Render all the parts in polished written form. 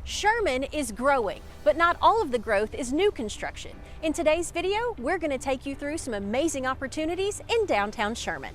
Sherman is growing, but not all of the growth is new construction. In today's video, we're going to take you through some amazing opportunities in downtown Sherman.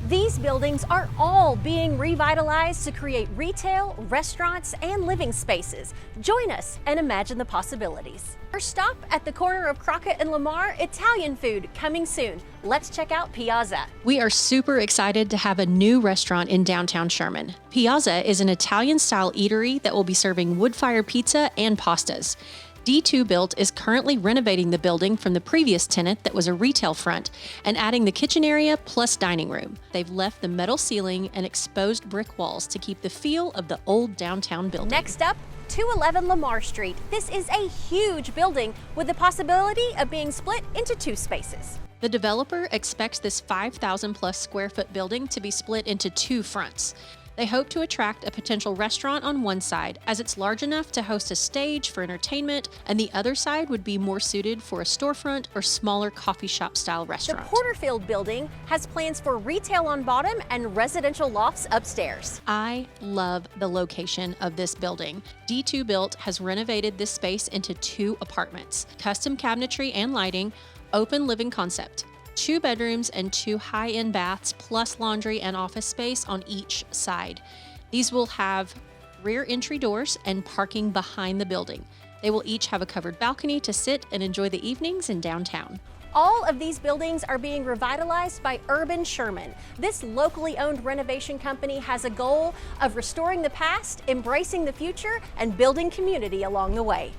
These buildings are all being revitalized to create retail, restaurants, and living spaces. Join us and imagine the possibilities. First stop at the corner of Kreager and Lamar, Italian food coming soon. Let's check out Piazza. We are super excited to have a new restaurant in downtown Sherman. Piazza is an Italian-style eatery that will be serving wood-fired pizza and pastas. D2 Built is currently renovating the building from the previous tenant that was a retail front and adding the kitchen area plus dining room. They've left the metal ceiling and exposed brick walls to keep the feel of the old downtown building. Next up, 211 Lamar Street. This is a huge building with the possibility of being split into two spaces. The developer expects this 5,000 plus square foot building to be split into two fronts. They hope to attract a potential restaurant on one side, as it's large enough to host a stage for entertainment, and the other side would be more suited for a storefront or smaller coffee shop style restaurant. The Porterfield Building has plans for retail on bottom and residential lofts upstairs. I love the location of this building. D2 Built has renovated this space into two apartments, custom cabinetry and lighting, open living concept. 2 bedrooms and 2 high-end baths plus laundry and office space on each side. These will have rear entry doors and parking behind the building. They will each have a covered balcony to sit and enjoy the evenings in downtown. All of these buildings are being revitalized by Urban Sherman. This locally owned renovation company has a goal of restoring the past, embracing the future, and building community along the way.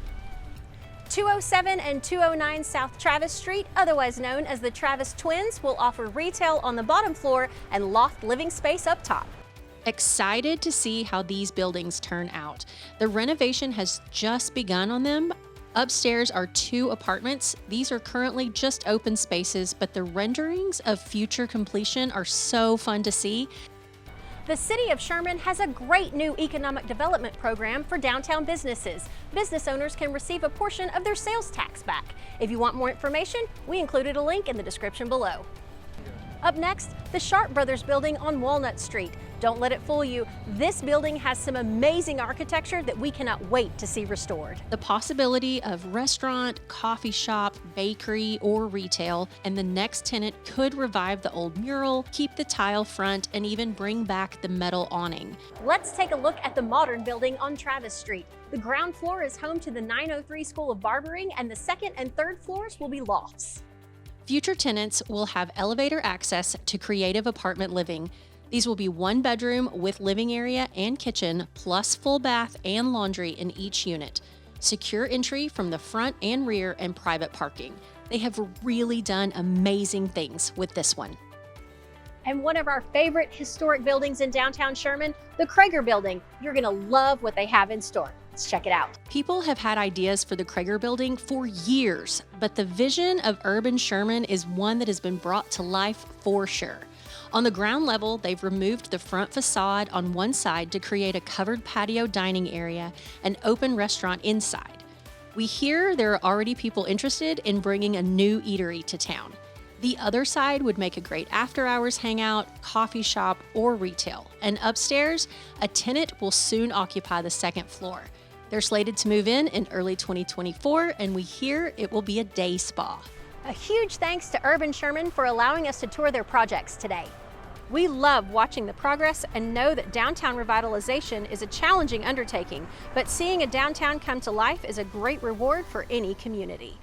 207 and 209 South Travis Street, otherwise known as the Travis Twins, will offer retail on the bottom floor and loft living space up top. Excited to see how these buildings turn out. The renovation has just begun on them. Upstairs are 2 apartments. These are currently just open spaces, but the renderings of future completion are so fun to see. The City of Sherman has a great new economic development program for downtown businesses. Business owners can receive a portion of their sales tax back. If you want more information, we included a link in the description below. Up next, the Sharp Brothers building on Walnut Street. Don't let it fool you. This building has some amazing architecture that we cannot wait to see restored. The possibility of restaurant, coffee shop, bakery, or retail, and the next tenant could revive the old mural, keep the tile front, and even bring back the metal awning. Let's take a look at the modern building on Travis Street. The ground floor is home to the 903 School of Barbering, and the second and third floors will be lofts. Future tenants will have elevator access to creative apartment living. These will be 1 bedroom with living area and kitchen, plus full bath and laundry in each unit. Secure entry from the front and rear and private parking. They have really done amazing things with this one. And one of our favorite historic buildings in downtown Sherman, the Kreager Building. You're gonna love what they have in store. Let's check it out. People have had ideas for the Kreager Building for years, but the vision of Urban Sherman is one that has been brought to life for sure. On the ground level, they've removed the front facade on one side to create a covered patio dining area and open restaurant inside. We hear there are already people interested in bringing a new eatery to town. The other side would make a great after-hours hangout, coffee shop, or retail. And upstairs, a tenant will soon occupy the second floor. They're slated to move in early 2024, and we hear it will be a day spa. A huge thanks to Urban Sherman for allowing us to tour their projects today. We love watching the progress and know that downtown revitalization is a challenging undertaking, but seeing a downtown come to life is a great reward for any community.